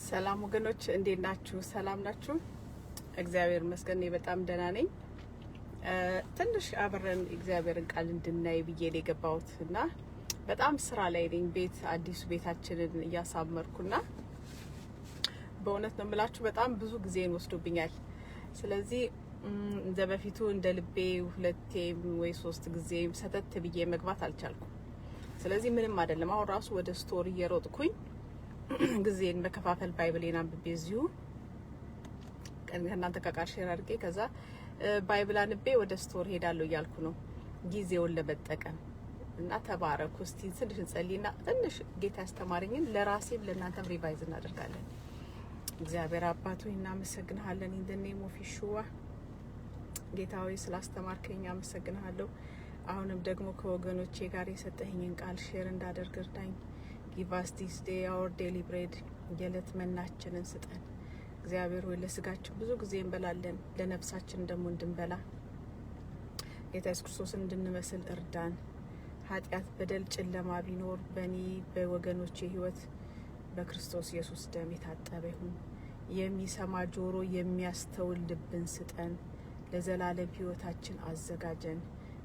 ሰላም ወገኖች እንዴት ናችሁ? ሰላም ናችሁ? እግዚአብሔር ይመስገን በጣም ደህና ነኝ። ትንሽ አብረን እግዚአብሔርን ቃል እንድናይ ብዬ ነው የገባሁትና በጣም ስራ ላይ ነኝ። አዲሱ ቤታችንን እያሳመርኩና በእውነት ነው የምላችሁ በጣም ብዙ ጊዜን ወስዶብኛል። ስለዚህ እንደ በፊቱ እንደ ልቤ ሁለቴ ወይ ሶስት ጊዜ ሰተት ብዬ መግባት አልቻልኩም። ስለዚህ ምንም አይደለም። አሁን ራሱ ወደ ስቶሪ እየሮጥኩኝ ጊዜን መከፋፈል ባይብሌን አንብቤ እዚሁ ከእናንተ ጋር ሼር አድርጌ ከዛ ባይብል አንብቤ ወደ ስቶር ሄዳለሁ እያልኩ ነው ጊዜውን ለመጠቀም እና ተባረኩ። እስቲ ትንሽ እንጸልይና ትንሽ ጌታ ያስተማረኝን ለራሴም ለእናንተም ሪቫይዝ እናደርጋለን። እግዚአብሔር አባቱ እናመሰግናለን። ኢን ዘ ኔም ኦፍ ኢየሱዋ ጌታ ሆይ ስላስተማርከኝ አመሰግናለሁ። አሁንም ደግሞ ከወገኖቼ ጋር የሰጠኸኝን ቃል ሼር እንዳደርግ እርዳኝ። Give us this day our daily bread. የዕለት መናችንን ስጠን። እግዚአብሔር ሆይ ለስጋችን ብዙ ጊዜ እንበላለን፣ ለነፍሳችን ደግሞ እንድንበላ ጌታ ኢየሱስ ክርስቶስን እንድንመስል እርዳን። ኃጢአት፣ በደል፣ ጨለማ ቢኖር በእኔ በወገኖቼ ህይወት በክርስቶስ ኢየሱስ ደም የታጠበ ይሁን። የሚሰማ ጆሮ፣ የሚያስተውል ልብን ስጠን። ለዘላለም ህይወታችን አዘጋጀን።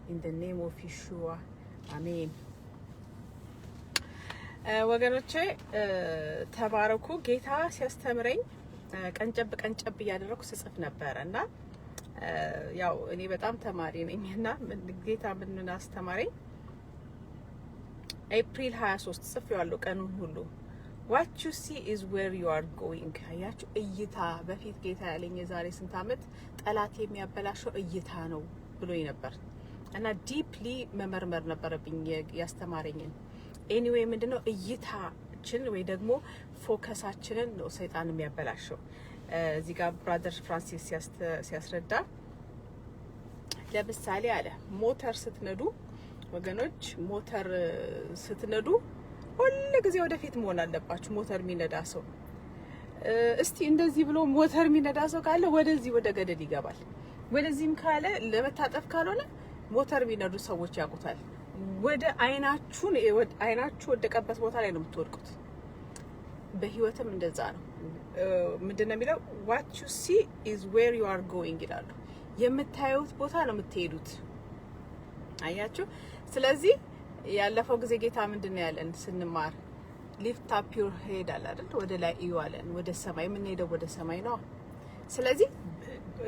In the name of Yeshua. አሜን። ወገኖቼ ተባረኩ። ጌታ ሲያስተምረኝ ቀንጨብ እያደረኩ ስጽፍ ነበርና ያው እኔ በጣም ተማሪ ነኝና ጌታ ምን አስተማረኝ? ኤፕሪል 23 ጽፌዋለሁ ቀኑን ሁሉ What you see is where you are going። አያችሁ፣ እይታ። በፊት ጌታ ያለኝ የዛሬ ስንት አመት ጠላት የሚያበላሸው እይታ ነው ብሎኝ ነበር እና ዲፕሊ መመርመር ነበረብኝ ያስተማረኝን። ኤኒዌይ ምንድነው እይታችን ወይ ደግሞ ፎከሳችንን ነው ሰይጣን የሚያበላሸው። እዚህ ጋር ብራዘር ፍራንሲስ ሲያስረዳ ለምሳሌ አለ ሞተር ስትነዱ ወገኖች፣ ሞተር ስትነዱ ሁሉ ጊዜ ወደፊት መሆን አለባችሁ። ሞተር የሚነዳ ሰው እስቲ እንደዚህ ብሎ ሞተር የሚነዳ ሰው ካለ ወደዚህ ወደ ገደል ይገባል። ወደዚህም ካለ ለመታጠፍ ካልሆነ ሞተር የሚነዱ ሰዎች ያውቁታል። ወደ አይናችሁ ወደቀበት ቦታ ላይ ነው የምትወድቁት። በህይወትም እንደዛ ነው። ምንድነው የሚለው? what you see is where you are going ይላሉ። የምታዩት ቦታ ነው የምትሄዱት። አያችሁ። ስለዚህ ያለፈው ጊዜ ጌታ ምንድነው ያለን ስንማር? lift up your head አለ አይደል? ወደ ላይ እዩ አለን። ወደ ሰማይ የምንሄደው ወደ ሰማይ ነው። ስለዚህ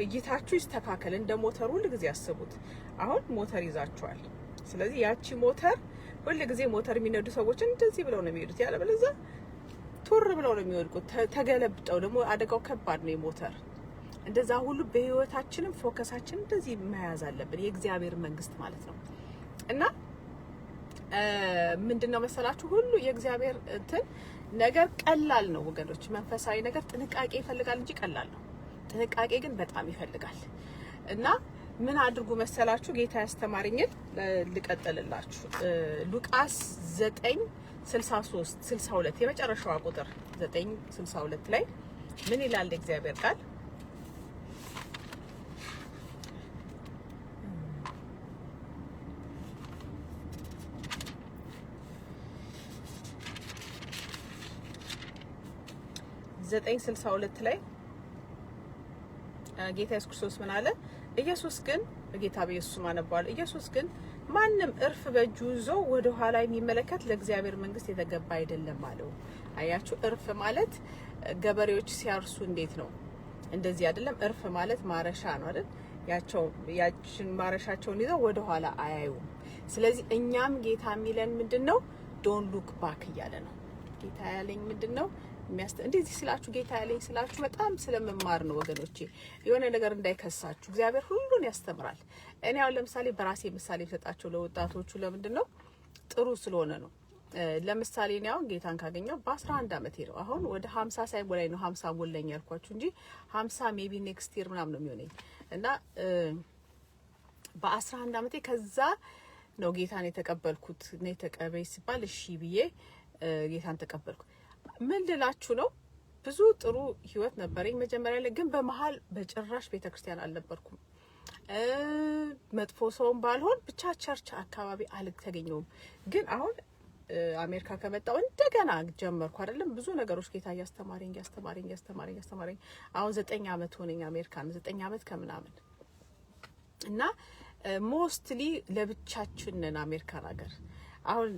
እይታችሁ ይስተካከል። እንደ ሞተር ሁሉ ጊዜ ያስቡት። አሁን ሞተር ይዛችኋል። ስለዚህ ያቺ ሞተር ሁሉ ጊዜ ሞተር የሚነዱ ሰዎች እንደዚህ ብለው ነው የሚሄዱት። ያለበለዚያ ቱር ብለው ነው የሚወድቁት። ተገለብጠው ደግሞ አደጋው ከባድ ነው የሞተር። እንደዛ ሁሉ በህይወታችንም ፎከሳችን እንደዚህ መያዝ አለብን። የእግዚአብሔር መንግስት ማለት ነው። እና ምንድነው መሰላችሁ ሁሉ የእግዚአብሔር እንትን ነገር ቀላል ነው ወገኖች። መንፈሳዊ ነገር ጥንቃቄ ይፈልጋል እንጂ ቀላል ነው። ጥንቃቄ ግን በጣም ይፈልጋል። እና ምን አድርጉ መሰላችሁ? ጌታ ያስተማረኝን ልቀጥልላችሁ። ሉቃስ 9:63-62 የመጨረሻው ቁጥር 9:62 ላይ ምን ይላል እግዚአብሔር ቃል? ላይ ጌታ ኢየሱስ ክርስቶስ ምን አለ? ኢየሱስ ግን ጌታ በኢየሱስ ማነባል። ኢየሱስ ግን ማንም እርፍ በእጁ ይዞ ወደ ኋላ የሚመለከት ለእግዚአብሔር መንግስት የተገባ አይደለም አለው። አያችሁ፣ እርፍ ማለት ገበሬዎች ሲያርሱ እንዴት ነው? እንደዚህ አይደለም። እርፍ ማለት ማረሻ ነው አይደል? ያችን ማረሻቸውን ይዘው ወደ ኋላ አያዩም። ስለዚህ እኛም ጌታ የሚለን ምንድነው? ዶንት ሉክ ባክ እያለ ነው። ጌታ ያለኝ ምንድነው? እንደዚህ ስላችሁ ጌታ ያለኝ ስላችሁ በጣም ስለመማር ነው ወገኖቼ። የሆነ ነገር እንዳይከሳችሁ እግዚአብሔር ሁሉን ያስተምራል። እኔ አሁን ለምሳሌ በራሴ ምሳሌ ሰጣቸው ለወጣቶቹ ለምንድነው? ጥሩ ስለሆነ ነው። ለምሳሌ እኔ አሁን ጌታን ካገኘው በ11 አመቴ ነው። አሁን ወደ 50 ሳይሞላኝ ነው 50 ሞላኝ ያልኳችሁ እንጂ 50 ሜቢ ኔክስት ይር ምናምን ነው የሚሆነኝ። እና በ11 አመቴ ከዛ ነው ጌታን የተቀበልኩት። ነው ተቀበይ ሲባል እሺ ብዬ ጌታን ተቀበልኩ። ምን ልላችሁ ነው? ብዙ ጥሩ ህይወት ነበረኝ መጀመሪያ ላይ፣ ግን በመሃል በጭራሽ ቤተክርስቲያን አልነበርኩም። መጥፎ ሰውም ባልሆን ብቻ ቸርች አካባቢ አልተገኘውም። ግን አሁን አሜሪካ ከመጣው እንደገና ጀመርኩ አይደለም ብዙ ነገሮች ጌታ ያስተማረኝ አሁን 9 አመት ሆነኝ አሜሪካን 9 አመት ከምናምን እና ሞስትሊ ለብቻችን ነን አሜሪካን ሀገር አሁን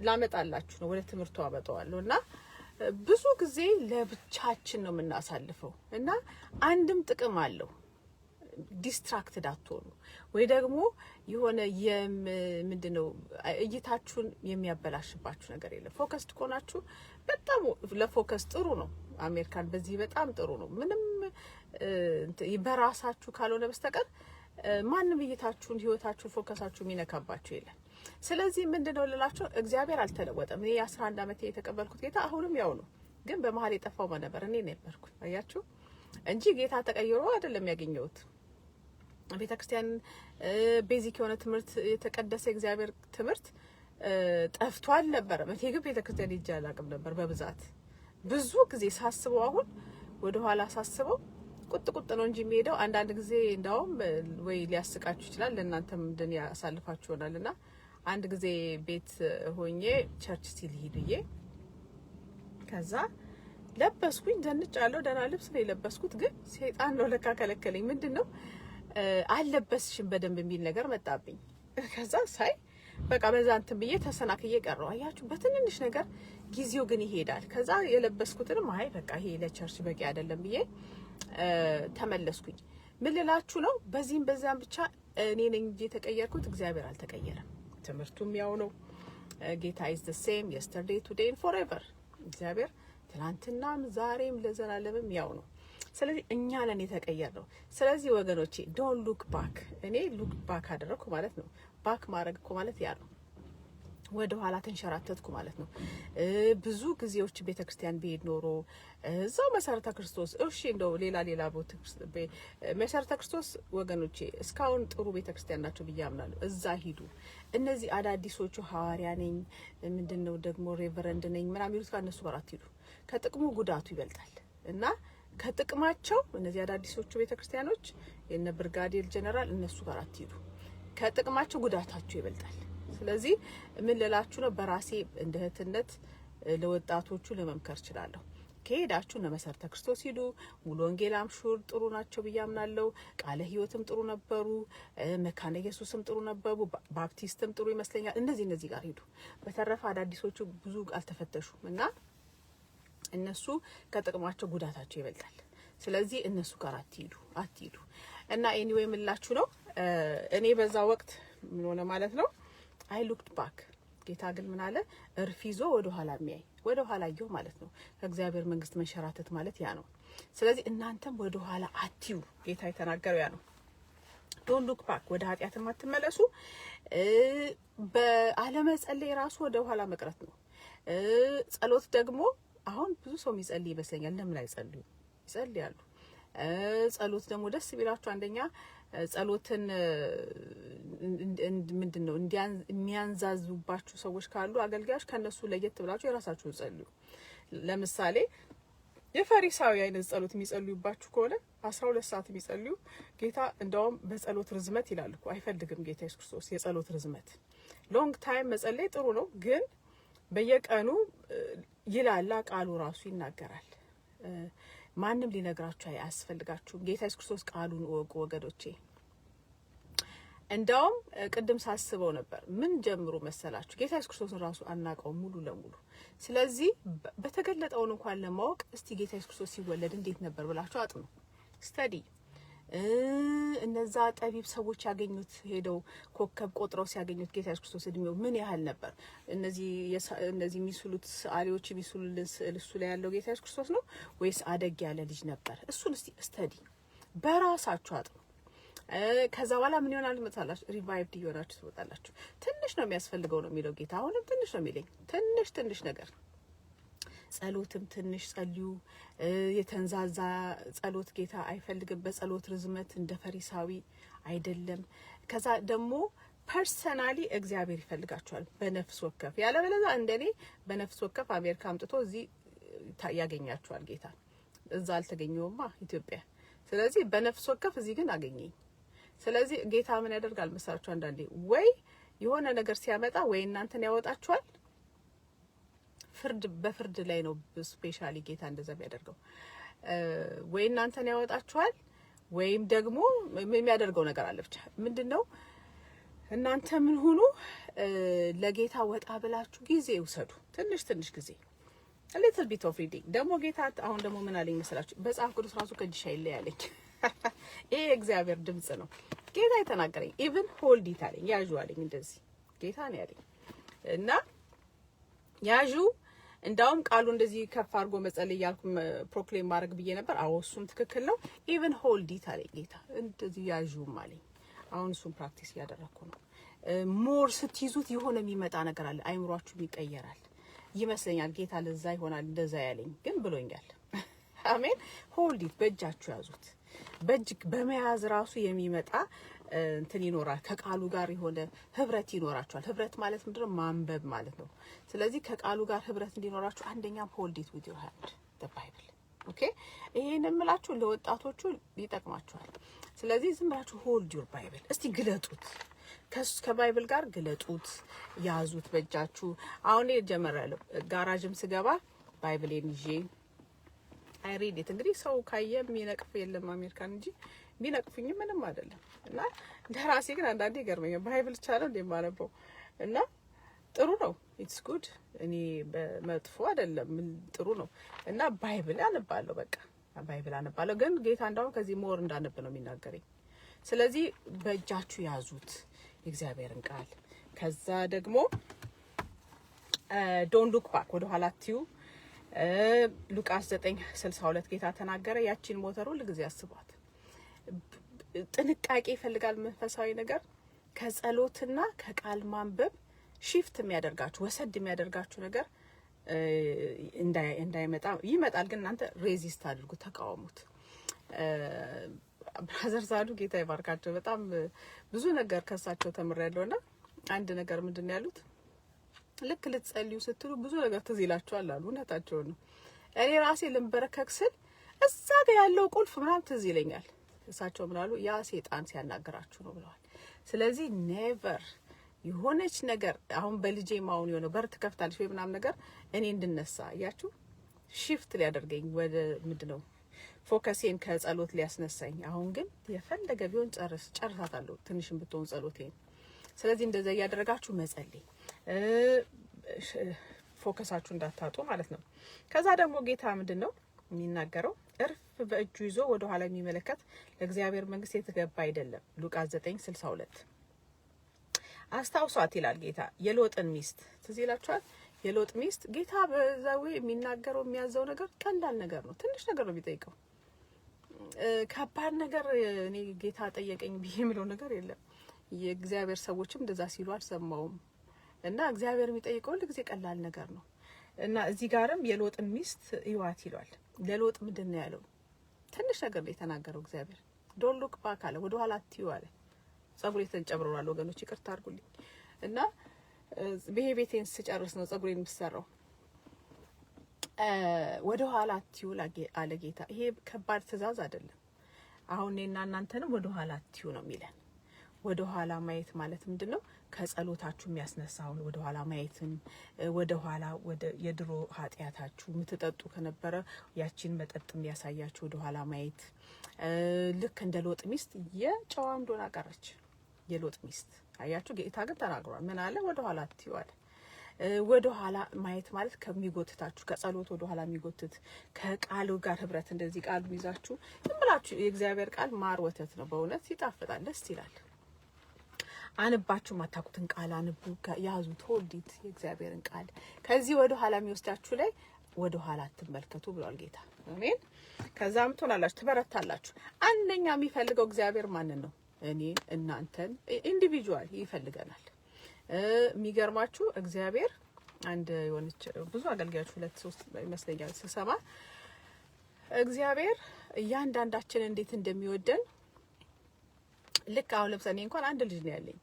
ላመጣላችሁ ነው ወደ ትምርቱ አመጣዋለሁና ብዙ ጊዜ ለብቻችን ነው የምናሳልፈው እና አንድም ጥቅም አለው ዲስትራክትድ አትሆኑ ወይ ደግሞ የሆነ ምንድነው እይታችሁን የሚያበላሽባችሁ ነገር የለም ፎከስድ ኮናችሁ በጣም ለፎከስ ጥሩ ነው አሜሪካን በዚህ በጣም ጥሩ ነው ምንም በራሳችሁ ካልሆነ በስተቀር ማንንም እይታችሁን ህይወታችሁን ፎከሳችሁን የሚነካባችሁ የለም ስለዚህ ምንድነው ልላችሁ እግዚአብሔር አልተለወጠም እኔ 11 አመት የተቀበልኩት ጌታ አሁንም ያው ነው ግን በመሃል የጠፋው ነበር እኔ ነበርኩ አያችሁ እንጂ ጌታ ተቀይሮ አይደለም ያገኘሁት ቤተክርስቲያን ቤዚክ የሆነ ትምህርት የተቀደሰ እግዚአብሔር ትምህርት ጠፍቷል ነበር መቴ ግን ቤተክርስቲያን ይጃል አቅም ነበር በብዛት ብዙ ጊዜ ሳስበው አሁን ወደ ኋላ ሳስበው ቁጥ ነው እንጂ የሚሄደው አንዳንድ ጊዜ እንዳውም ወይ ሊያስቃችሁ ይችላል ለእናንተም እንደኔ ያሳልፋችሁ ይሆናልና አንድ ጊዜ ቤት ሆኜ ቸርች ሲል ሄድዬ ከዛ ለበስኩኝ ደንጫለሁ ደና ልብስ ነው የለበስኩት ግን ሰይጣን ነው ለካ ከለከለኝ ምንድነው አለበስሽም በደንብ የሚል ነገር መጣብኝ ከዛ ሳይ በቃ በዛንት ብዬ ተሰናክዬ ቀረው አያችሁ በትንንሽ ነገር ጊዜው ግን ይሄዳል ከዛ የለበስኩትንም አይ በቃ ይሄ ለቸርች በቂ አይደለም ብዬ ተመለስኩኝ ምን ልላችሁ ነው በዚህም በዛም ብቻ እኔ ነኝ እንጂ ተቀየርኩት እግዚአብሔር አልተቀየረም ትምርቱም ያው ነው ጌታ is the same yesterday today and forever እግዚአብሔር ትላንትናም ዛሬም ለዘላለምም ያው ነው ስለዚህ እኛ ነን የተቀየርነው ስለዚህ ወገኖቼ don't look back እኔ look back አደረኩ ማለት ነው ባክ ማድረግ እኮ ማለት ያ ነው ወደ ኋላ ተንሸራተትኩ ማለት ነው ብዙ ጊዜዎች ቤተክርስቲያን በሄድ ኖሮ እዛው መሰረተ ክርስቶስ እሺ እንደው ሌላ ቦታ መሰረተ ክርስቶስ ወገኖቼ እስካሁን ጥሩ ቤተክርስቲያን ናቸው ብያምናለሁ እዛ ሂዱ እነዚህ አዳዲሶቹ ሐዋርያ ነኝ ምንድነው ደግሞ ሬቨረንድ ነኝ ምናምን ይሉት ከነሱ ጋር አትሂዱ ከጥቅሙ ጉዳቱ ይበልጣል እና ከጥቅማቸው እነዚህ አዳዲሶቹ ቤተክርስቲያኖች የነ ብርጋዴር ጀነራል እነሱ ጋር አትሂዱ ከጥቅማቸው ጉዳታቸው ይበልጣል ስለዚህ ምን ልላችሁ ነው በራሴ እንደ እህትነት ለወጣቶቹ ለመምከር ይችላልው ከሄዳችሁ ለመሰረተ ክርስቶስ ሂዱ ሙሉ ወንጌል አምሹር ጥሩ ናቸው ብያምናለሁ ቃለ ህይወትም ጥሩ ነበሩ መካነ ኢየሱስም ጥሩ ነበሩ ባፕቲስትም ጥሩ ይመስለኛል እነዚህ ጋር ሂዱ በተረፈ አዳዲሶቹ ብዙ አልተፈተሹም እና እነሱ ከጥቅማቸው ጉዳታቸው ይበልጣል ስለዚህ እነሱ ጋር አትሂዱ እና ኤኒዌይ ምን ልላችሁ ነው እኔ በዛ ወቅት ምን ሆነ ማለት ነው I looked back ጌታ ግን ምን አለ እርፊዞ ወደ ኋላ የሚያይ ወደ ኋላ ይው ማለት ነው ከእግዚአብሔር መንግስት መሸራተት ማለት ያ ነው ስለዚህ እናንተም ወደ ኋላ አትዩ ጌታ የተናገረው ያ ነው don't look back ወደ ኃጢአት ማትመለሱ በአለመ ጸለይ ራሱ ወደ ኋላ መቅረት ነው ጸሎት ደግሞ አሁን ብዙ ሰው የሚጸልይ ይመስለኛል ለምን አይጸልዩ ይጸልያሉ ጸሎት ደግሞ ደስ ቢላችሁ አንደኛ ጸሎትን ምንድነው የሚያንዛዙባችሁ ሰዎች ካሉ አገልጋዮች ከነሱ ለየት ብላችሁ የራሳችሁን ጸልዩ ለምሳሌ የፈሪሳዊ አይነት ጸሎት የሚጸልዩባችሁ ከሆነ 12 ሰዓት የሚጸልዩ ጌታ እንደውም በጸሎት ርዝመት ይላል እኮ አይፈልግም ጌታ ኢየሱስ ክርስቶስ የጸሎት ርዝመት ሎንግ ታይም መጸለይ ጥሩ ነው ግን በየቀኑ ይላል ቃሉ ራሱ ይናገራል ማንንም ሊነግራችሁ አያስፈልጋችሁም ጌታ ኢየሱስ ክርስቶስ ቃሉን ወቁ ወገዶቼ እንደውም ቅድም ሳስበው ነበር ምን ጀምሩ መሰላችሁ ጌታ ኢየሱስ ክርስቶስን ራሱ አናቀው ሙሉ ለሙሉ ስለዚህ በተገለጠው እንኳን ለማወቅ እስቲ ጌታ ኢየሱስ ክርስቶስ ሲወለድ እንዴት ነበር ብላችሁ አጥኑ ስተዲ እነዛ ጠቢብ ሰዎች ያገኙት ሄደው ኮከብ ቆጥረው ሲያገኙት ጌታ ኢየሱስ ክርስቶስ እድሜው ምን ያህል ነበር እነዚህ ሚስሉት አሊዎች ሚስሉልን ስዕል እሱ ላይ ያለው ጌታ ኢየሱስ ክርስቶስ ነው ወይስ አደግ ያለ ልጅ ነበር እሱን እስቲ ስተዲ በራሳችሁ አጥኑ ከዛ በኋላ ምን ይሆናል መታላችሁ ሪቫይቭድ ይሆናችሁ ትወጣላችሁ ትንሽ ነው የሚያስፈልገው ነው የሚለው ጌታ አሁንም ትንሽ ነው የሚለኝ ትንሽ ነገር ጸሎትም ትንሽ ጸልዩ የተንዛዛ ጸሎት ጌታ አይፈልግም በጸሎት ርዝመት እንደ ፈሪሳዊ አይደለም ከዛ ደግሞ ፐርሰናሊ እግዚአብሔር ይፈልጋችኋል በነፍስ ወከፍ ያለበለዛ እንደኔ በነፍስ ወከፍ አሜሪካ አምጥቶ እዚህ ያገኛችኋል ጌታ እዛ አልተገኘውማ ኢትዮጵያ ስለዚህ በነፍስ ወከፍ እዚህ ግን አገኘኝ ስለዚህ ጌታ ምን ያደርጋል መሰራችሁ አንዳንዴ ወይ የሆነ ነገር ሲያመጣ ወይ እናንተን ያወጣችኋል በፍርድ ላይ ነው ስፔሻሊ ጌታ እንደዛ የሚያደርገው። ወይ እናንተን ያወጣችኋል ወይም ደግሞ የሚያደርገው ነገር አለ። ብቻ ምንድነው እናንተ ምን ሁኑ ለጌታ ወጣ ብላችሁ ጊዜ ውሰዱ። ትንሽ ጊዜ a little bit of reading። ደግሞ ጌታ አሁን ደግሞ ምን አለኝ መሰላችሁ? በጻፍ ቅዱስ ራሱ ከጅሽ አይለያለኝ። ይሄ እግዚአብሔር ድምጽ ነው። ጌታ የተናገረኝ even hold it አለኝ፣ ያዡ አለኝ። እንደዚህ ጌታ ነው ያለኝ እና ያዡ እንዳውም ቃሉ እንደዚህ ከፍ አድርጎ መጸለይ ያልኩ ፕሮክሌም ማድረግ ብዬ ነበር። አዎ እሱም ትክክል ነው። even hold it አለኝ ጌታ፣ እንደዚህ ያዡም አለኝ። አሁን እሱም ፕራክቲስ እያደረኩ ነው። ሞር ስትይዙት የሆነ የሚመጣ ነገር አለ፣ አይምሯችሁ ይቀየራል ይመስለኛል። ጌታ ለዛ ይሆናል እንደዛ ያለኝ ግን ብሎኛል። አሜን። ሆልድ ኢት፣ በእጃችሁ ያዙት። በእጅ በመያዝ ራሱ የሚመጣ እንትን ይኖራል። ከቃሉ ጋር የሆነ ህብረት ይኖራችኋል። ህብረት ማለት ምንድነው? ማንበብ ማለት ነው። ስለዚህ ከቃሉ ጋር ህብረት እንዲኖራችሁ አንደኛም ሆልድ ኢት ዊዝ ዩር ሃንድ ዘ ባይብል። ኦኬ፣ ይሄን እምላችሁ ለወጣቶቹ ይጠቅማችኋል። ስለዚህ ዝም ብላችሁ ሆልድ ዩር ባይብል፣ እስቲ ግለጡት፣ ከባይብል ጋር ግለጡት፣ ያዙት በእጃችሁ። አሁን ጀመራለሁ። ጋራጅም ስገባ ባይብሌን ይዤ አይ ሪድ ኢት። እንግዲህ ሰው ካየ የሚነቅፍ የለም አሜሪካን እንጂ ቢነቅፉኝ ምንም አይደለም። እና ለራሴ ግን አንዳንዴ ይገርመኛል። ባይብል ቻለው እንደማነበው እና ጥሩ ነው። ኢትስ ጉድ። እኔ በመጥፎ አይደለም፣ ጥሩ ነው። እና ባይብል አነባለሁ። በቃ ባይብል አነባለሁ። ግን ጌታ እንዳው ከዚህ ሞር እንዳነብ ነው የሚናገረኝ። ስለዚህ በእጃችሁ ያዙት የእግዚአብሔርን ቃል። ከዛ ደግሞ ዶንት ሉክ ባክ፣ ወደ ኋላ አትዩ። ሉቃስ 9:62 ጌታ ተናገረ። ያቺን ሞተር ሁሉ ጊዜ አስቧት። ጥንቃቄ ይፈልጋል መንፈሳዊ ነገር። ከጸሎትና ከቃል ማንበብ ሺፍት የሚያደርጋችሁ ወሰድ የሚያደርጋችሁ ነገር እንዳይመጣ ይመጣል። ግን እናንተ ሬዚስት አድርጉ፣ ተቃወሙት። ብራዘር ዛዱ ጌታ ይባርካቸው። በጣም ብዙ ነገር ከሳቸው ተምሬያለሁና አንድ ነገር ምንድነው ያሉት? ልክ ልትጸልዩ ስትሉ ብዙ ነገር ትዝ ይላችኋል አሉ። እውነታቸው ነው። እኔ ራሴ ልንበረከክ ስል እዛ ጋር ያለው ቁልፍ ምናምን ትዝ ይለኛል። እሳቸው ምናሉ? ያ ሰይጣን ሲያናገራችሁ ነው ብለዋል። ስለዚህ ኔቨር የሆነች ነገር አሁን በልጄ ማውን የሆነ በር ትከፍታለች ወይ ምናምን ነገር እኔ እንድነሳ ያያችሁ ሺፍት ሊያደርገኝ ወደ ምንድነው ፎከሴን ከጸሎት ሊያስነሳኝ። አሁን ግን የፈለገ ቢሆን ጨርሳታለሁ ትንሽም ብትሆን ጸሎቴን። ስለዚህ እንደዛ እያደረጋችሁ መጸለይ ፎከሳችሁ እንዳታጡ ማለት ነው። ከዛ ደግሞ ጌታ ምንድነው የሚናገረው? እርፍ በእጁ ይዞ ወደ ኋላ የሚመለከት ለእግዚአብሔር መንግስት የተገባ አይደለም። ሉቃስ 9:62 አስታውሷት ይላል ጌታ። የሎጥን ሚስት ትዝ ይላችኋል? የሎጥ ሚስት ጌታ በዛው የሚናገረው የሚያዘው ነገር ቀላል ነገር ነው። ትንሽ ነገር ነው የሚጠይቀው። ከባድ ነገር እኔ ጌታ ጠየቀኝ ብዬ የምለው ነገር የለም። የእግዚአብሔር ሰዎችም እንደዛ ሲሉ አልሰማውም። እና እግዚአብሔር የሚጠይቀው ለጊዜ ቀላል ነገር ነው። እና እዚህ ጋርም የሎጥን ሚስት ይዋት ይሏል። ለሎጥ ምንድነው ያለው? ትንሽ ነገር ነው የተናገረው እግዚአብሔር። ዶንት ሉክ ባክ አለ፣ ወደ ኋላ አትዩ አለ። ጸጉሬ ተንጨብሯል ወገኖች፣ ይቅርታ አድርጉልኝ። እና ቤቴን ስጨርስ ነው ጸጉሬን የምሰራው። ወደ ኋላ አትዩ አለ ጌታ። ይሄ ከባድ ትእዛዝ አይደለም። አሁን እኔና እናንተንም ወደ ኋላ አትዩ ነው የሚለን። ወደ ኋላ ማየት ማለት ምንድነው? ከጸሎታችሁ የሚያስነሳውን ወደ ኋላ ማየትን፣ ወደ ኋላ ወደ የድሮ ኃጢያታችሁ የምትጠጡ ከነበረ ያቺን መጠጥ የሚያሳያችሁ ወደ ኋላ ማየት። ልክ እንደ ሎጥ ሚስት የጨዋ እንደሆነ ቀረች የሎጥ ሚስት። አያችሁ ጌታ ግን ተናግሯል። ምን አለ? ወደ ኋላ አትዩ አለ። ወደ ኋላ ማየት ማለት ከሚጎትታችሁ ከጸሎት ወደ ኋላ የሚጎትት ከቃሉ ጋር ህብረት እንደዚህ ቃሉ ይዛችሁ ዝም ብላችሁ የእግዚአብሔር ቃል ማር ወተት ነው። በእውነት ይጣፍጣል፣ ደስ ይላል። አንባችሁ ማታቁትን ቃል አንቡ፣ ያዙት፣ ሆልዲት የእግዚአብሔርን ቃል። ከዚህ ወደ ኋላ የሚወስዳችሁ ላይ ወደ ኋላ አትመልከቱ ብሏል ጌታ። አሜን። ከዛም ትሆናላችሁ፣ ትበረታላችሁ። አንደኛ የሚፈልገው እግዚአብሔር ማንን ነው? እኔ እናንተን ኢንዲቪጁዋል ይፈልገናል። የሚገርማችሁ እግዚአብሔር አንድ የሆነች ብዙ አገልጋዮች 2-3 ይመስለኛል ስሰማ እግዚአብሔር እያንዳንዳችን እንዴት እንደሚወደን ልክ አሁን ለምሳሌ እንኳን አንድ ልጅ ነው ያለኝ።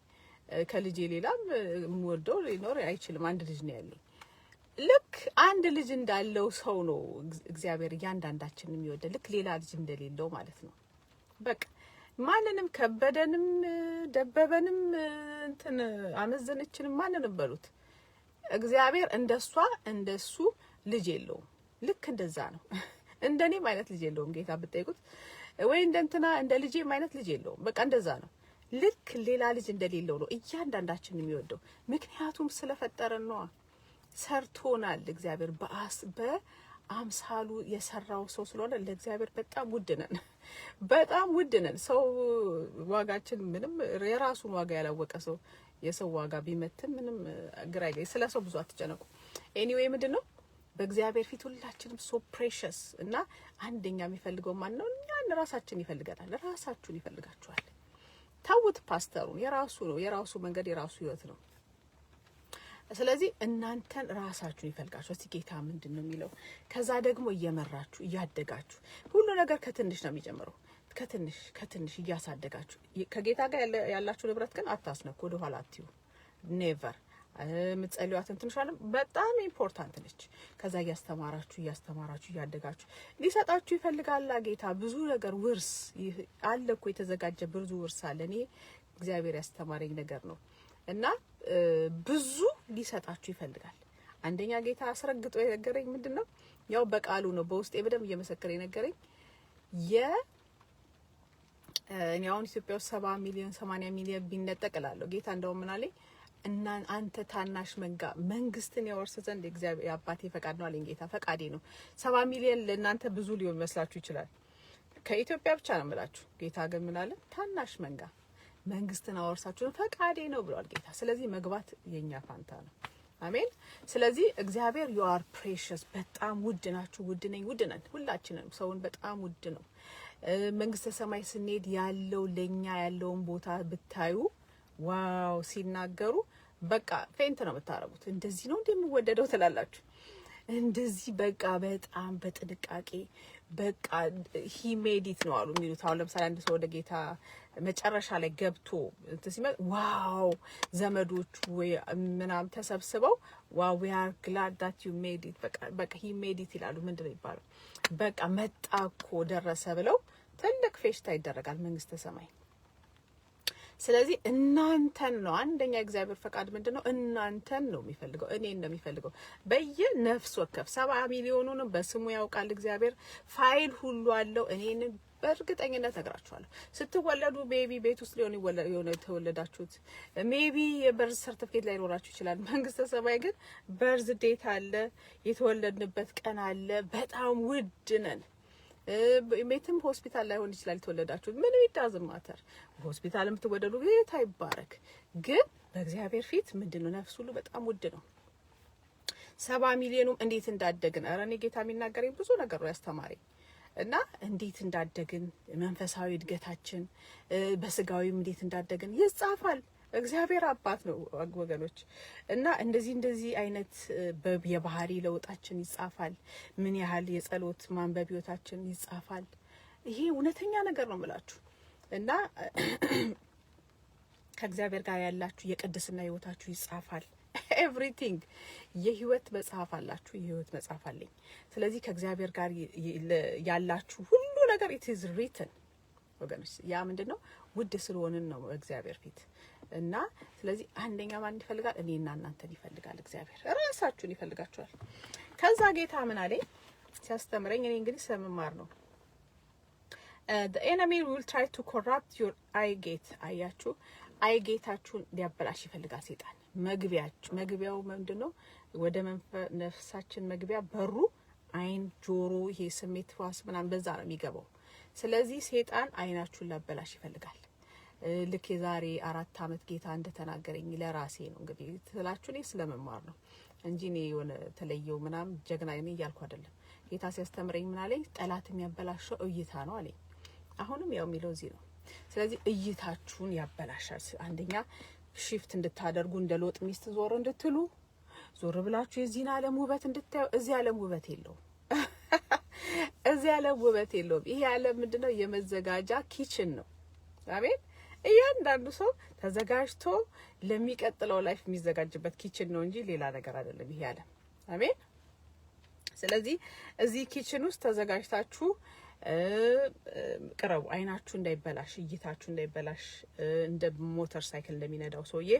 ከልጄ ሌላም የምወደው ሊኖር አይችልም። አንድ ልጅ ነው ያለኝ። ልክ አንድ ልጅ እንዳለው ሰው ነው እግዚአብሔር እያንዳንዳችን የሚወደን፣ ልክ ሌላ ልጅ እንደሌለው ማለት ነው። በቃ ማንንም ከበደንም ደበበንም እንትን አመዘነችንም ማንንም በሉት እግዚአብሔር እንደሱ ልጅ የለውም። ልክ እንደዛ ነው። እንደኔም አይነት ልጅ የለውም ጌታ ብትጠይቁት፣ ወይ እንደንትና እንደ ልጄም አይነት ልጅ የለውም። በቃ እንደዛ ነው። ልክ ሌላ ልጅ እንደሌለው ነው እያንዳንዳችን የሚወደው። ምክንያቱም ስለፈጠረን ነው። ሰርቶናል። እግዚአብሔር በአምሳሉ የሰራው ሰው ስለሆነ ለእግዚአብሔር በጣም ውድ ነን። በጣም ውድ ነን። ሰው ዋጋችን ምንም የራሱን ዋጋ ያላወቀ ሰው የሰው ዋጋ ቢመትም ምንም ግራ አይገኝ። ስለ ሰው ብዙ አትጨነቁ። ኤኒዌይ ምንድነው በእግዚአብሔር ፊት ሁላችንም ሶ ፕሬሸስ እና አንደኛ የሚፈልገው ማን ነው? እኛን ራሳችን ይፈልገናል። ራሳችሁን ይፈልጋችኋል። ታውት ፓስተሩን የራሱ ነው፣ የራሱ መንገድ፣ የራሱ ህይወት ነው። ስለዚህ እናንተን ራሳችሁን ይፈልጋችሁ። እስቲ ጌታ ምንድነው የሚለው? ከዛ ደግሞ እየመራችሁ እያደጋችሁ፣ ሁሉ ነገር ከትንሽ ነው የሚጀምረው። ከትንሽ እያሳደጋችሁ ከጌታ ጋር ያላችሁ ንብረት ግን አታስነኩ፣ ወደ ኋላ አትዩ። ኔቨር ምትጸልዩአትን ትንሿንም በጣም ኢምፖርታንት ነች። ከዛ እያስተማራችሁ እያደጋችሁ ሊሰጣችሁ ይፈልጋል ጌታ። ብዙ ነገር ውርስ አለ እኮ የተዘጋጀ ብዙ ውርስ አለ። እኔ እግዚአብሔር ያስተማረኝ ነገር ነው እና ብዙ ሊሰጣችሁ ይፈልጋል። አንደኛ ጌታ አስረግጦ የነገረኝ ምንድነው? ያው በቃሉ ነው፣ በውስጤ በደም እየመሰከረ የነገረኝ እኔ አሁን ኢትዮጵያ ውስጥ 70 ሚሊዮን 80 ሚሊዮን ቢነጠቅላለሁ። ጌታ እንደው ምን አለኝ? እና አንተ ታናሽ መንጋ መንግስትን ያወርስ ዘንድ እግዚአብሔር አባቴ ፈቃድ ነው አለኝ ጌታ። ፈቃዴ ነው። 70 ሚሊዮን ለእናንተ ብዙ ሊሆን መስላችሁ ይችላል። ከኢትዮጵያ ብቻ ነው የምላችሁ። ጌታ ግን ምን አለ? ታናሽ መንጋ መንግስትን አወርሳችሁ ፈቃዴ ነው ብሏል ጌታ። ስለዚህ መግባት የኛ ፋንታ ነው። አሜን። ስለዚህ እግዚአብሔር you are precious፣ በጣም ውድ ናችሁ። ውድ ነኝ፣ ውድ ነን ሁላችንም። ሰውን በጣም ውድ ነው። መንግስተ ሰማይ ስንሄድ ያለው ለኛ ያለውን ቦታ ብታዩ ዋው ሲናገሩ በቃ ፌንት ነው የምታረጉት። እንደዚህ ነው እንደሚወደደው ትላላችሁ። እንደዚህ በቃ በጣም በጥንቃቄ በቃ he made it ነው አሉ የሚሉት። አሁን ለምሳሌ አንድ ሰው ወደ ጌታ መጨረሻ ላይ ገብቶ ሲመጣ ዋው ዘመዶቹ ወይ ምናም ተሰብስበው ዋው we are glad that you made it በቃ he made it ይላሉ። ምንድነው ይባላል? በቃ መጣኮ ደረሰ ብለው ትልቅ ፌሽታ ይደረጋል መንግስተ ሰማይ። ስለዚህ እናንተን ነው አንደኛ እግዚአብሔር ፈቃድ ምንድነው? እናንተን ነው የሚፈልገው፣ እኔን ነው የሚፈልገው። በየነፍስ ወከፍ 70 ሚሊዮኑን በስሙ ያውቃል እግዚአብሔር። ፋይል ሁሉ አለው። እኔን በእርግጠኝነት ነግራችኋለሁ። ስትወለዱ ሜቢ ቤት ውስጥ ሊሆን የተወለዳችሁት ሜቢ የበርዝ ሰርቲፊኬት ላይ ኖራችሁ ይችላል። መንግስተ ሰማይ ግን በርዝ ዴት አለ፣ የተወለድንበት ቀን አለ። በጣም ውድ ነን። ቤትም ሆስፒታል ላይ ሆን ይችላል የተወለዳችሁት። ምን ይዳዝም ማተር ሆስፒታል የምትወለዱ ጌታ ይባረክ። ግን በእግዚአብሔር ፊት ምንድነው ነፍስ ሁሉ በጣም ውድ ነው። 70 ሚሊዮኑም እንዴት እንዳደግን ኧረ እኔ ጌታ የሚናገረኝ ብዙ ነገር ነው ያስተማረኝ። እና እንዴት እንዳደግን መንፈሳዊ እድገታችን በስጋዊም እንዴት እንዳደግን ይጻፋል። እግዚአብሔር አባት ነው ወገኖች። እና እንደዚህ አይነት የባህሪ ለውጣችን ይጻፋል። ምን ያህል የጸሎት ማንበብ ህይወታችን ይጻፋል። ይሄ እውነተኛ ነገር ነው የምላችሁ። እና ከእግዚአብሔር ጋር ያላችሁ የቅድስና ህይወታችሁ ይጻፋል። ኤቭሪቲንግ የህይወት መጽሐፍ አላችሁ፣ የህይወት መጽሐፍ አለኝ። ስለዚህ ከእግዚአብሔር ጋር ያላችሁ ሁሉ ነገር it is written ወገኖች። ያ ምንድነው? ውድ ስለሆነን ነው እግዚአብሔር ፊት። እና ስለዚህ አንደኛ ማን ይፈልጋል? እኔና እናንተን ይፈልጋል እግዚአብሔር። ራሳችሁን ይፈልጋችኋል። ከዛ ጌታ ምን አለኝ ሲያስተምረኝ፣ እኔ እንግዲህ ስለምማር ነው። the enemy will try to corrupt your eye gate። አያችሁ፣ አይ ጌታችሁን ሊያበላሽ ይፈልጋል ሰይጣን። መግቢያው ምንድነው? ወደ ነፍሳችን መግቢያ በሩ አይን፣ ጆሮ፣ ይሄ ስሜት ህዋስ ምናምን በዛ ነው የሚገባው። ስለዚህ ሰይጣን አይናችሁን ሊያበላሽ ይፈልጋል። ልክ የዛሬ 4 አመት ጌታ እንደተናገረኝ ለራሴ ነው እንግዲህ ትላችሁ። እኔ ስለመማር ነው እንጂ እኔ የሆነ ተለየው ምናምን ጀግና ነኝ እያልኩ አይደለም። ጌታ ሲያስተምረኝ ምን አለኝ? ጠላት የሚያበላሸው እይታ ነው አለኝ። አሁንም ያው የሚለው እዚህ ነው። ስለዚህ እይታችሁን ያበላሻል። አንደኛ ሺፍት እንድታደርጉ እንደ ሎጥ ሚስት ዞር እንድትሉ፣ ዞር ብላችሁ የዚህን ዓለም ውበት እንድታዩ። እዚህ ዓለም ውበት የለውም። እዚህ ዓለም ውበት የለውም። ይሄ ዓለም ምንድነው? የመዘጋጃ ኪችን ነው። አሜን። እያንዳንዱ ሰው ተዘጋጅቶ ለሚቀጥለው ላይፍ የሚዘጋጅበት ኪችን ነው እንጂ ሌላ ነገር አይደለም ይሄ ዓለም። አሜን። ስለዚህ እዚህ ኪችን ውስጥ ተዘጋጅታችሁ ቅረቡ። አይናችሁ እንዳይበላሽ፣ እይታችሁ እንዳይበላሽ እንደ ሞተር ሳይክል እንደሚነዳው ሰውዬ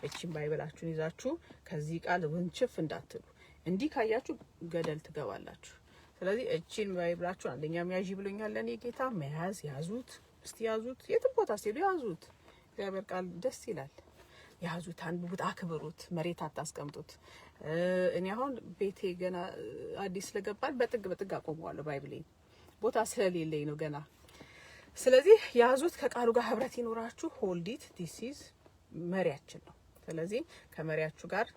እቺን ባይበላችሁን ይዛችሁ ከዚህ ቃል ወንጭፍ እንዳትሉ። እንዲህ ካያችሁ ገደል ትገባላችሁ። ስለዚህ እቺን ባይብላችሁ አንደኛ መያዥ ብሎኛል ለኔ ጌታ። መያዝ ያዙት፣ እስቲ ያዙት፣ የትም ቦታ ሲሉ ያዙት። እግዚአብሔር ቃል ደስ ይላል። ያዙት፣ አንብቡት፣ አክብሩት፣ መሬት አታስቀምጡት። እኔ አሁን ቤቴ ገና አዲስ ስለገባል በጥግ አቆመዋለሁ ባይብሌን፣ ቦታ ስለሌለኝ ነው ገና። ስለዚህ ያዙት፣ ከቃሉ ጋር ህብረት ይኖራችሁ። ሆልዲት ዲስ ኢዝ መሪያችን ነው። ስለዚህ ከመሪያችሁ ጋር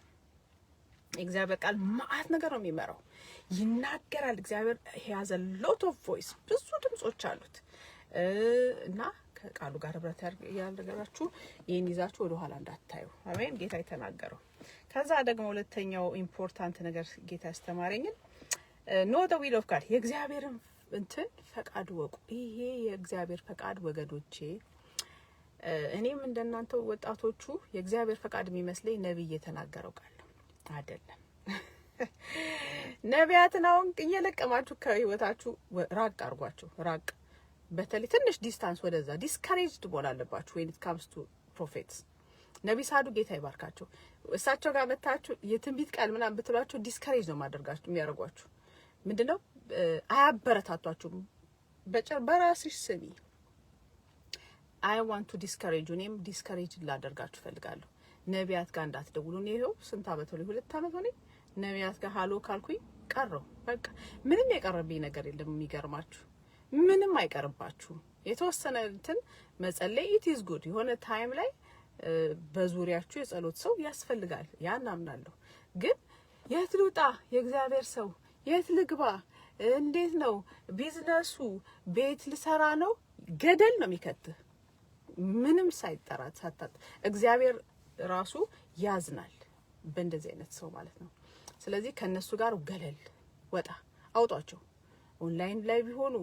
እግዚአብሔር ቃል ማአት ነገር ነው የሚመራው፣ ይናገራል። እግዚአብሔር has a lot of voice፣ ብዙ ድምጾች አሉት እና ከቃሉ ጋር ህብረት ያደርጋችሁ ይሄን ይዛችሁ ወደ ኋላ እንዳታዩ። አሜን። ጌታ የተናገረው። ከዛ ደግሞ ሁለተኛው ኢምፖርታንት ነገር ጌታ ያስተማረኝን ኖ ዘ ዊል ኦፍ ጋድ፣ የእግዚአብሔርን እንትን ፈቃድ ወቁ። ይሄ የእግዚአብሔር ፈቃድ ወገዶቼ፣ እኔም እንደናንተው ወጣቶቹ የእግዚአብሔር ፈቃድ የሚመስለኝ ነብይ የተናገረው ቃል ነው አይደለም። ነቢያትን አሁን እየለቀማችሁ ከህይወታችሁ ራቅ አርጓችሁ፣ ራቅ። በተለይ ትንሽ ዲስታንስ ወደዛ ዲስካሬጅድ መሆን አለባችሁ። when it comes to prophets ነቢ ሳዱ ጌታ ይባርካቸው። እሳቸው ጋር መታችሁ የትንቢት ቃል ምናምን ብትሏቸው ዲስካሬጅ ነው ማደርጋችሁ የሚያደርጓችሁ። ምንድነው አያበረታቷችሁም። በራስሽ ስሚ። I want to discourage you፣ እኔም ዲስካሬጅ ላደርጋችሁ ፈልጋለሁ። ነቢያት ጋር እንዳትደውሉ። ነው ይሄው ስንት አመት ሆነ? 2 አመት ሆነ። ነቢያት ጋር ሃሎ ካልኩኝ ቀረው። በቃ ምንም የቀረብኝ ነገር የለም። የሚገርማችሁ ምንም አይቀርባችሁም። የተወሰነ እንትን መጸለይ it is good። የሆነ ታይም ላይ በዙሪያችሁ የጸሎት ሰው ያስፈልጋል። ያን አምናለሁ። ግን የት ልውጣ? የእግዚአብሔር ሰው የት ልግባ? እንዴት ነው ቢዝነሱ? ቤት ልሰራ ነው? ገደል ነው የሚከትህ። ምንም ሳይጠራት ሳታት እግዚአብሔር ራሱ ያዝናል በእንደዚህ አይነት ሰው ማለት ነው። ስለዚህ ከነሱ ጋር ገለል ወጣ አውጧቸው። ኦንላይን ላይ ቢሆኑ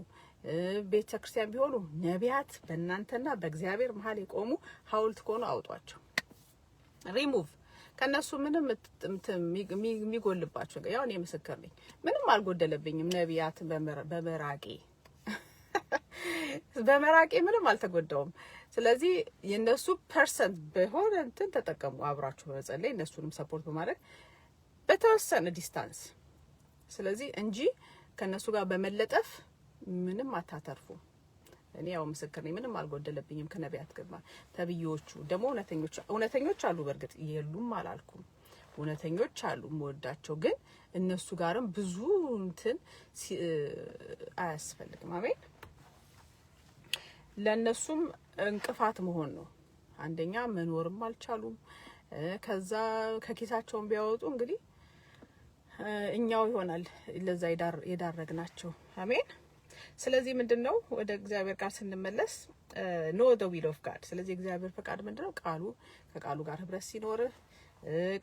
ቤተ ክርስቲያን ቢሆኑ ነቢያት በእናንተና በእግዚአብሔር መሀል የቆሙ ሐውልት ከሆኑ አውጧቸው። ሪሙቭ ከነሱ ምንም የሚጎልባቸው ያው እኔ ምስክር ነኝ። ምንም አልጎደለብኝም። ነቢያት በመራቄ ምንም አልተጎዳውም። ስለዚህ የነሱ ፐርሰንት በሆነ እንትን ተጠቀሙ። አብራችሁ በመጸለይ እነሱንም ሰፖርት በማድረግ በተወሰነ ዲስታንስ። ስለዚህ እንጂ ከነሱ ጋር በመለጠፍ ምንም አታተርፉ። እኔ ያው ምስክር ነኝ። ምንም አልጎደለብኝም ከነቢያት ግርማ። ተብዮቹ ደግሞ እውነተኞች አሉ። በእርግጥ የሉም አላልኩም። እውነተኞች አሉ የምወዳቸው። ግን እነሱ ጋርም ብዙ እንትን አያስፈልግም። አሜን። ለነሱም እንቅፋት መሆን ነው። አንደኛ መኖርም አልቻሉም። ከዛ ከኪሳቸውን ቢያወጡ እንግዲህ እኛው ይሆናል ለዛ የዳረግናቸው። አሜን። ስለዚህ ምንድነው ወደ እግዚአብሔር ቃል ስንመለስ ኖ ዘ ዊል ኦፍ ጋድ። ስለዚህ እግዚአብሔር ፈቃድ ምንድነው? ቃሉ ከቃሉ ጋር ህብረት ሲኖርህ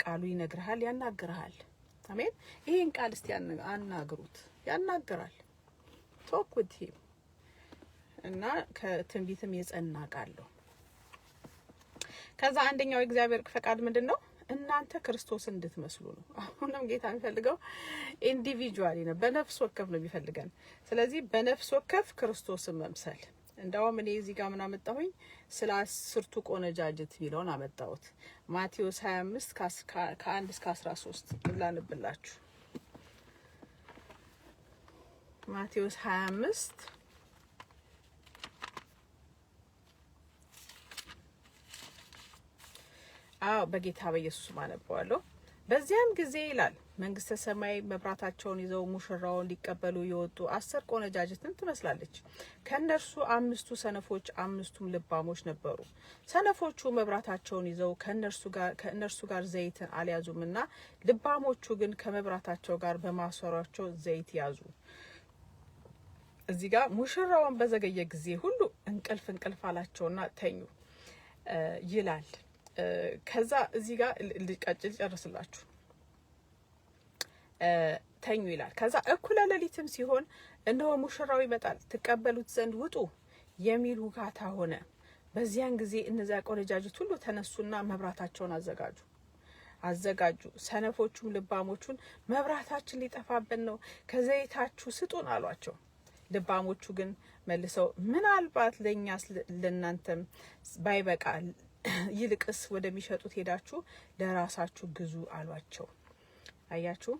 ቃሉ ይነግርሃል፣ ያናግርሃል። አሜን። ይሄን ቃል እስቲ አናግሩት። ያናግራል። ቶክ ዊዝ ሂም እና ከትንቢትም የጸና ቃል ነው። ከዛ አንደኛው የእግዚአብሔር ፈቃድ ምንድነው? እናንተ ክርስቶስን እንድትመስሉ ነው። አሁንም ጌታ የሚፈልገው ኢንዲቪጁዋሊ ነው፣ በነፍስ ወከፍ ነው የሚፈልገን። ስለዚህ በነፍስ ወከፍ ክርስቶስን መምሰል። እንደውም እኔ እዚህ ጋር ምን አመጣሁኝ? ስለ 10ቱ ቆነጃጅት ቢለውን አመጣሁት። ማቴዎስ 25 ከ1 እስከ 13 ላንብላችሁ። ማቴዎስ 25 በጌታ በኢየሱስ ማነበዋለሁ። በዚያም ጊዜ ይላል መንግስተ ሰማይ መብራታቸውን ይዘው ሙሽራውን ሊቀበሉ የወጡ 10 ቆነጃጅትን ትመስላለች። ከነርሱ 5ቱ ሰነፎች 5ቱም ልባሞች ነበሩ። ሰነፎቹ መብራታቸውን ይዘው ከነርሱ ጋር ዘይትን አልያዙምና ልባሞቹ ግን ከመብራታቸው ጋር በማሰሯቸው ዘይት ያዙ። እዚህ ጋር ሙሽራውን በዘገየ ጊዜ ሁሉ እንቅልፍ አላቸውና ተኙ ይላል። ከዛ እዚህ ጋር ልቀጭል ጨርስላችሁ። ተኙ ይላል። ከዛ እኩለ ሌሊትም ሲሆን እነሆ ሙሽራው ይመጣል፣ ትቀበሉት ዘንድ ውጡ የሚል ሁካታ ሆነ። በዚያን ጊዜ እነዚያ ቆነጃጅት ሁሉ ተነሱና መብራታቸውን አዘጋጁ። ሰነፎቹም ልባሞቹን መብራታችን ሊጠፋብን ነው፣ ከዘይታችሁ ስጡን አሏቸው። ልባሞቹ ግን መልሰው ምናልባት ለኛስ ለናንተም ባይበቃ ይልቅስ ወደሚሸጡት ሄዳችሁ ለራሳችሁ ግዙ አሏቸው። አያችሁ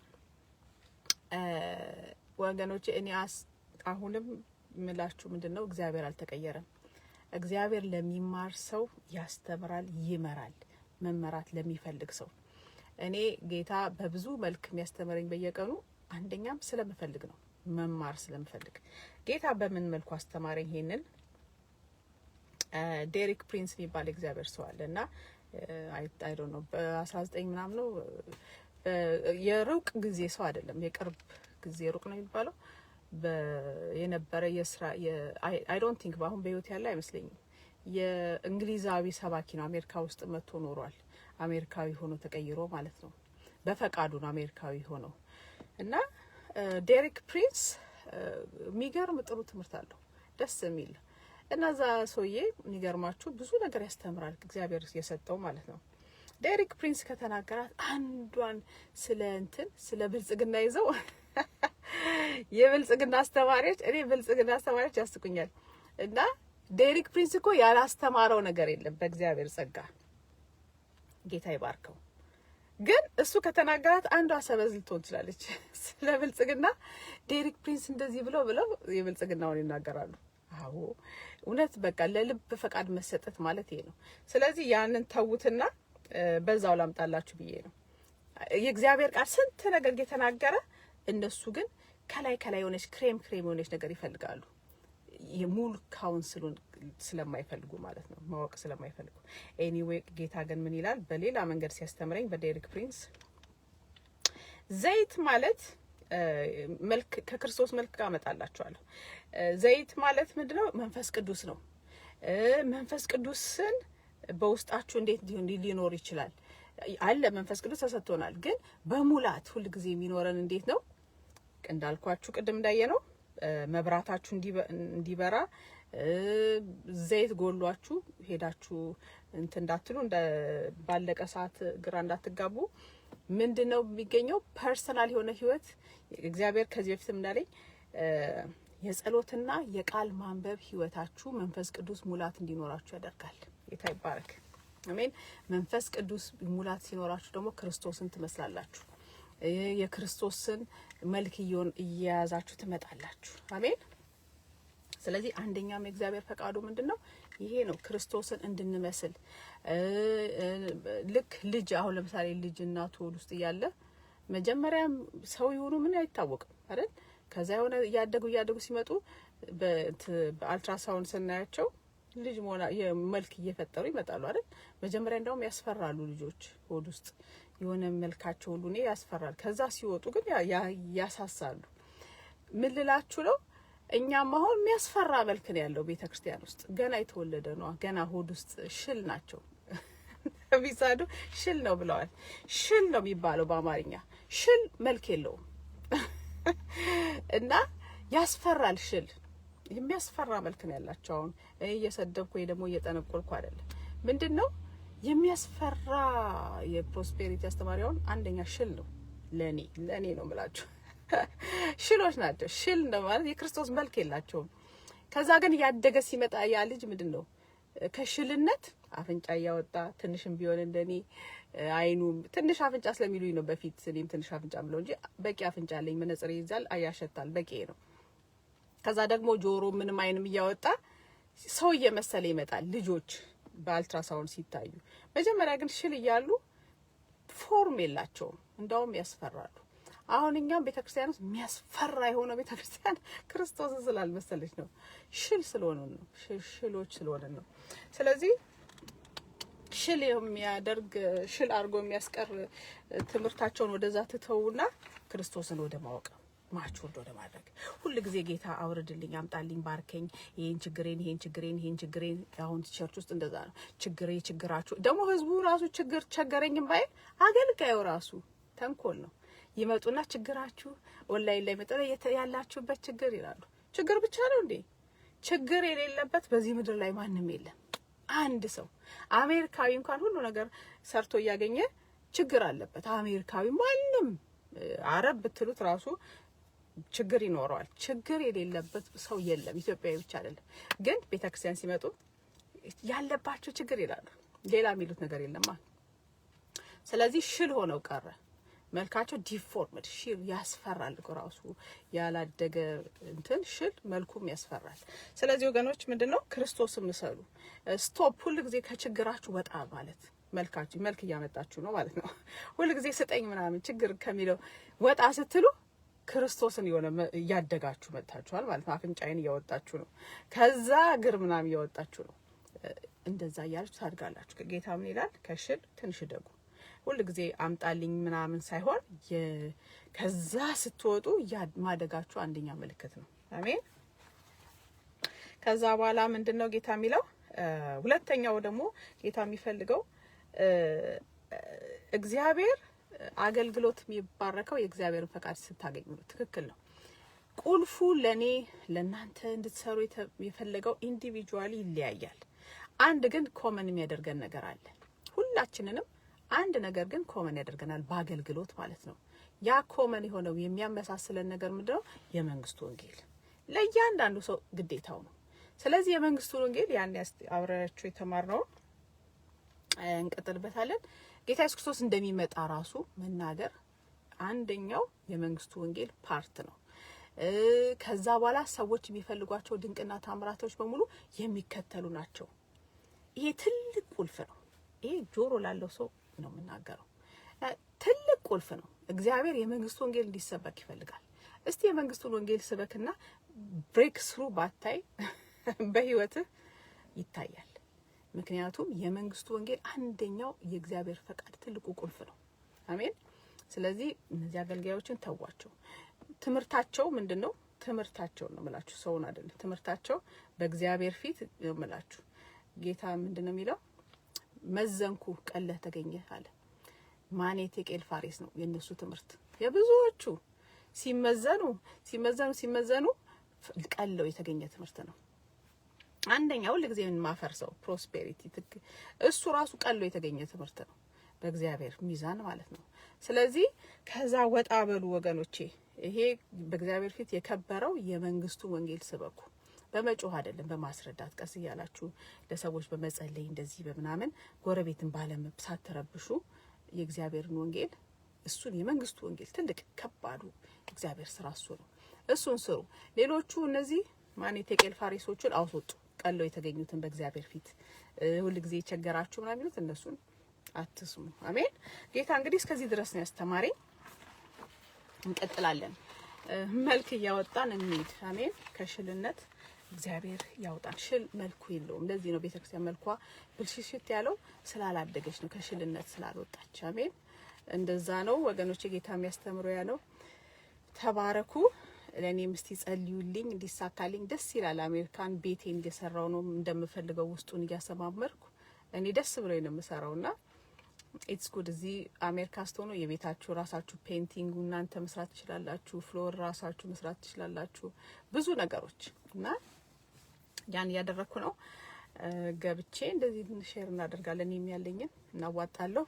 ወገኖቼ፣ እኔ አሁንም ምላችሁ ምንድነው እግዚአብሔር አልተቀየረም። እግዚአብሔር ለሚማር ሰው ያስተምራል፣ ይመራል። መመራት ለሚፈልግ ሰው እኔ ጌታ በብዙ መልክ የሚያስተምረኝ በየቀኑ አንደኛም ስለምፈልግ ነው፣ መማር ስለምፈልግ። ጌታ በምን መልኩ አስተማረኝ? ይሄንን ዴሪክ ፕሪንስ የሚባል እግዚአብሔር ሰው አለና አይ ዶንት ኖ በ19 ምናምን ነው፣ የሩቅ ጊዜ ሰው አይደለም፣ የቅርብ ጊዜ ሩቅ ነው የሚባለው የነበረ የስራ አይ ዶንት ቲንክ በአሁን በህይወት ያለ አይመስለኝም። የእንግሊዛዊ ሰባኪ ነው። አሜሪካ ውስጥ መጥቶ ኖሯል። አሜሪካዊ ሆኖ ተቀይሮ ማለት ነው። በፈቃዱ ነው አሜሪካዊ ሆኖ እና ዴሪክ ፕሪንስ የሚገርም ጥሩ ትምህርት አለው፣ ደስ የሚል እና ዛ ሰውዬ የሚገርማችሁ ብዙ ነገር ያስተምራል፣ እግዚአብሔር የሰጠው ማለት ነው። ዴሪክ ፕሪንስ ከተናገራት አንዷን ስለ ብልጽግና ይዘው የብልጽግና አስተማሪዎች፣ እኔ ብልጽግና አስተማሪዎች ያስቁኛል። እና ዴሪክ ፕሪንስ እኮ ያላስተማረው ነገር የለም በእግዚአብሔር ጸጋ፣ ጌታ ይባርከው። ግን እሱ ከተናገራት አንዷ ሰበዝ ልትሆን ትችላለች ስለ ብልጽግና። ዴሪክ ፕሪንስ እንደዚህ ብለው የብልጽግናውን ይናገራሉ። አዎ እውነት በቃ ለልብ ፈቃድ መሰጠት ማለት ይሄ ነው። ስለዚህ ያንን ተውትና በዛው ላምጣላችሁ ብዬ ነው። የእግዚአብሔር ቃል ስንት ነገር እየተናገረ እነሱ ግን ከላይ የሆነች ክሬም የሆነች ነገር ይፈልጋሉ። የሙሉ ካውንስሉን ስለማይፈልጉ ማለት ነው፣ ማወቅ ስለማይፈልጉ። ኤኒዌይ ጌታ ግን ምን ይላል? በሌላ መንገድ ሲያስተምረኝ በዴሪክ ፕሪንስ ዘይት ማለት መልክ ከክርስቶስ መልክ ጋር አመጣላችኋለሁ። ዘይት ማለት ምንድነው? መንፈስ ቅዱስ ነው። መንፈስ ቅዱስን በውስጣችሁ እንዴት ሊኖር ይችላል? አለ መንፈስ ቅዱስ ተሰጥቶናል። ግን በሙላት ሁሉ ጊዜ የሚኖረን እንዴት ነው? እንዳልኳችሁ ቅድም እንዳየነው መብራታችሁ እንዲበራ ዘይት ጎሏችሁ ሄዳችሁ እንዳትሉ ባለቀ ሰዓት ግራ እንዳትጋቡ። ምንድነው የሚገኘው? ፐርሰናል የሆነ ህይወት። እግዚአብሔር ከዚህ በፊትም እንዳለኝ የጸሎትና የቃል ማንበብ ህይወታችሁ መንፈስ ቅዱስ ሙላት እንዲኖራችሁ ያደርጋል። ጌታ ይባረክ። አሜን። መንፈስ ቅዱስ ሙላት ሲኖራችሁ ደግሞ ክርስቶስን ትመስላላችሁ። የክርስቶስን መልክ እየያዛችሁ ትመጣላችሁ። አሜን። ስለዚህ አንደኛም የእግዚአብሔር ፈቃዱ ምንድነው? ይሄ ነው፣ ክርስቶስን እንድንመስል። ልክ ልጅ አሁን ለምሳሌ ልጅ እናቱ ውስጥ እያለ መጀመሪያም ሰው ይሆኑ ምን አይታወቅም አይደል? ከዛ የሆነ እያደጉ ሲመጡ በአልትራሳውንድ ስናያቸው ልጅ ሞና የመልክ እየፈጠሩ ይመጣሉ አይደል? መጀመሪያ እንደውም ያስፈራሉ ልጆች ሆድ ውስጥ የሆነ መልካቸው ሁሉ ነው ያስፈራል። ከዛ ሲወጡ ግን ያሳሳሉ። ምን ልላችሁ ነው? እኛም አሁን የሚያስፈራ መልክ ነው ያለው ቤተክርስቲያን ውስጥ። ገና የተወለደ ነው፣ ገና ሆድ ውስጥ ሽል ናቸው። ቢሳዱ ሽል ነው ብለዋል። ሽል ነው የሚባለው በአማርኛ። ሽል መልክ የለውም እና ያስፈራል። ሽል የሚያስፈራ መልክ ነው ያላቸው። አሁን እየሰደብኩ ወይ ደግሞ እየጠነቆልኩ አይደለም። ምንድነው የሚያስፈራ? የፕሮስፔሪቲ አስተማሪውን አንደኛ ሽል ነው። ለኔ ነው የምላችሁ ሽሎች ናቸው። ሽል ነው ማለት የክርስቶስ መልክ የላቸውም። ከዛ ግን ያደገ ሲመጣ ያ ልጅ ምንድነው ከሽልነት አፍንጫ እያወጣ ትንሽም ቢሆን እንደኔ አይኑ ትንሽ አፍንጫ ስለሚሉኝ ነው በፊት እኔም ትንሽ አፍንጫ ብለው እንጂ በቂ አፍንጫ አለኝ። መነጽር ይዛል፣ አያሸታል፣ በቂ ነው። ከዛ ደግሞ ጆሮ ምንም አይንም እያወጣ ሰው እየመሰለ ይመጣል ልጆች በአልትራሳውንድ ሲታዩ። መጀመሪያ ግን ሽል እያሉ ፎርም የላቸውም፣ እንደውም ያስፈራሉ። አሁን እኛም ቤተክርስቲያን ውስጥ የሚያስፈራ የሆነ ቤተክርስቲያን ክርስቶስን ስላልመሰለች ነው፣ ሽል ስለሆነ ነው፣ ሽሎች ስለሆነ ነው። ስለዚህ ሽል የሚያደርግ ሽል አድርጎ የሚያስቀር ትምህርታቸውን ወደዛ ትተውና ክርስቶስን ወደ ማወቅ ማቹርድ ወደ ማድረግ ሁሉ ጊዜ ጌታ አውርድልኝ፣ አምጣልኝ፣ ባርከኝ፣ ይሄን ችግሬን። አሁን ቸርች ውስጥ እንደዛ ነው። ችግራችሁ ደግሞ ህዝቡ ራሱ ችግር ቸገረኝም ባይ አገልጋዩ ራሱ ተንኮል ነው። ይመጡና ችግራችሁ ኦንላይን ላይ መጥተው ያላችሁበት ችግር ይላሉ። ችግር ብቻ ነው እንዴ? ችግር የሌለበት በዚህ ምድር ላይ ማንም የለም። አንድ ሰው አሜሪካዊ እንኳን ሁሉ ነገር ሰርቶ እያገኘ ችግር አለበት። አሜሪካዊ ማንም አረብ ብትሉት ራሱ ችግር ይኖረዋል። ችግር የሌለበት ሰው የለም፣ ኢትዮጵያዊ ብቻ አይደለም። ግን ቤተክርስቲያን ሲመጡ ያለባቸው ችግር ይላሉ፣ ሌላ የሚሉት ነገር የለማ። ስለዚህ ሽል ሆነው ቀረ መልካቸው፣ ዲፎርምድ ሽል ያስፈራል እኮ ራሱ ያላደገ እንትን ሽል መልኩም ያስፈራል። ስለዚህ ወገኖች ምንድነው ክርስቶስን ምሰሉ። ስቶፕ ሁሉ ጊዜ ከችግራችሁ ወጣ ማለት መልካችሁ መልክ እያመጣችሁ ነው ማለት ነው። ሁሉ ጊዜ ስጠኝ ምናምን ችግር ከሚለው ወጣ ስትሉ ክርስቶስን የሆነ እያደጋችሁ መጣችኋል ማለት ነው። አፍንጫዬን እያወጣችሁ ነው፣ ከዛ እግር ምናምን እያወጣችሁ ነው። እንደዛ እያላችሁ ታድጋላችሁ። ከጌታ ምን ይላል? ከሽል ትንሽ ደጉ። ሁሉ ጊዜ አምጣልኝ ምናምን ሳይሆን ከዛ ስትወጡ ማደጋችሁ አንደኛ ምልክት ነው። አሜን። ከዛ በኋላ ምንድነው ጌታ የሚለው? ሁለተኛው ደግሞ ጌታ የሚፈልገው እግዚአብሔር አገልግሎት የሚባረከው የእግዚአብሔርን ፈቃድ ስታገኙ ነው። ትክክል ነው። ቁልፉ ለኔ ለናንተ እንድትሰሩ የፈለገው ኢንዲቪጁዋሊ ይለያያል። አንድ ግን ኮመን የሚያደርገን ነገር አለ። ሁላችንንም አንድ ነገር ግን ኮመን ያደርገናል፣ በአገልግሎት ማለት ነው። ያ ኮመን የሆነው የሚያመሳስለን ነገር ምንድነው? የመንግስቱ ወንጌል ለእያንዳንዱ ሰው ግዴታው ነው። ስለዚህ የመንግስቱ ወንጌል ያን አብራችሁ የተማርነው እንቀጥልበታለን። ጌታ ኢየሱስ ክርስቶስ እንደሚመጣ ራሱ መናገር አንደኛው የመንግስቱ ወንጌል ፓርት ነው። ከዛ በኋላ ሰዎች የሚፈልጓቸው ድንቅና ታምራቶች በሙሉ የሚከተሉ ናቸው። ይሄ ትልቅ ቁልፍ ነው። ይሄ ጆሮ ላለው ሰው ነው የምናገረው። ትልቅ ቁልፍ ነው። እግዚአብሔር የመንግስቱ ወንጌል እንዲሰበክ ይፈልጋል። እስቲ የመንግስቱን ወንጌል ስበክና ብሬክ ስሩ ባታይ በህይወትህ ይታያል። ምክንያቱም የመንግስቱ ወንጌል አንደኛው የእግዚአብሔር ፈቃድ ትልቁ ቁልፍ ነው። አሜን። ስለዚህ እነዚህ አገልጋዮችን ተዋቸው። ትምህርታቸው ምንድነው? ትምህርታቸው ነው የምላችሁ፣ ሰውን አይደለም። ትምህርታቸው በእግዚአብሔር ፊት ነው የምላችሁ። ጌታ ምንድነው የሚለው? መዘንኩ ቀለህ ተገኘ አለ። ማኔቴ ቄል ፋሬስ ነው የነሱ ትምህርት። የብዙዎቹ ሲመዘኑ ቀለው የተገኘ ትምህርት ነው። አንደኛው ለጊዜ የማፈርሰው ፕሮስፔሪቲ እሱ ራሱ ቀለው የተገኘ ትምህርት ነው፣ በእግዚአብሔር ሚዛን ማለት ነው። ስለዚህ ከዛ ወጣ በሉ ወገኖቼ። ይሄ በእግዚአብሔር ፊት የከበረው የመንግስቱ ወንጌል ስበኩ። በመጮህ አይደለም፣ በማስረዳት ቀስ እያላችሁ ለሰዎች በመጸለይ እንደዚህ በመናምን ጎረቤትን ባለመብሳት ተረብሹ የእግዚአብሔርን ወንጌል እሱን የመንግስቱ ወንጌል ትልቅ ከባዱ እግዚአብሔር ስራ እሱ ነው። እሱን ስሩ። ሌሎቹ እነዚህ ማኔቴቄል ፋሪሶችን አውጥጡ፣ ቀለው የተገኙትን በእግዚአብሔር ፊት ሁሉ ጊዜ የቸገራችሁ ምናምን የሚሉት እነሱን አትስሙ። አሜን። ጌታ እንግዲህ እስከዚህ ድረስ ነው ያስተማረኝ። እንቀጥላለን። መልክ እያወጣን እንሂድ። አሜን። ከሽልነት እግዚአብሔር ያውጣን። ሽል መልኩ የለውም። ለዚህ ነው ቤተክርስቲያን መልኳ ብልሽሽት ያለው፣ ስላላደገች ነው፣ ከሽልነት ስላልወጣች። አሜን። እንደዛ ነው ወገኖች፣ ጌታ የሚያስተምሩ ያለው። ተባረኩ። ለኔም እስቲ ጸልዩልኝ እንዲሳካልኝ። ደስ ይላል። አሜሪካን ቤቴን እየሰራው ነው እንደምፈልገው፣ ውስጡን እያሰማመርኩ እኔ ደስ ብሎኝ ነው የምሰራውና ኢትስ ጉድ። እዚህ አሜሪካ ስትሆኑ የቤታችሁ ራሳችሁ ፔይንቲንግ እናንተ መስራት ትችላላችሁ፣ ፍሎር ራሳችሁ መስራት ትችላላችሁ፣ ብዙ ነገሮች እና ያን ያደረኩ ነው። ገብቼ እንደዚህ ሼር እናደርጋለን፣ የሚያለኝን እናዋጣለሁ።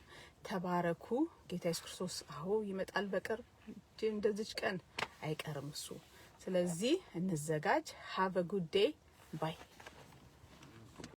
ተባረኩ። ጌታ ኢየሱስ ክርስቶስ ይመጣል በቅርብ፣ እንደዚች ቀን አይቀርም እሱ። ስለዚህ እንዘጋጅ። ሃቭ አ ጉድ ዴይ ባይ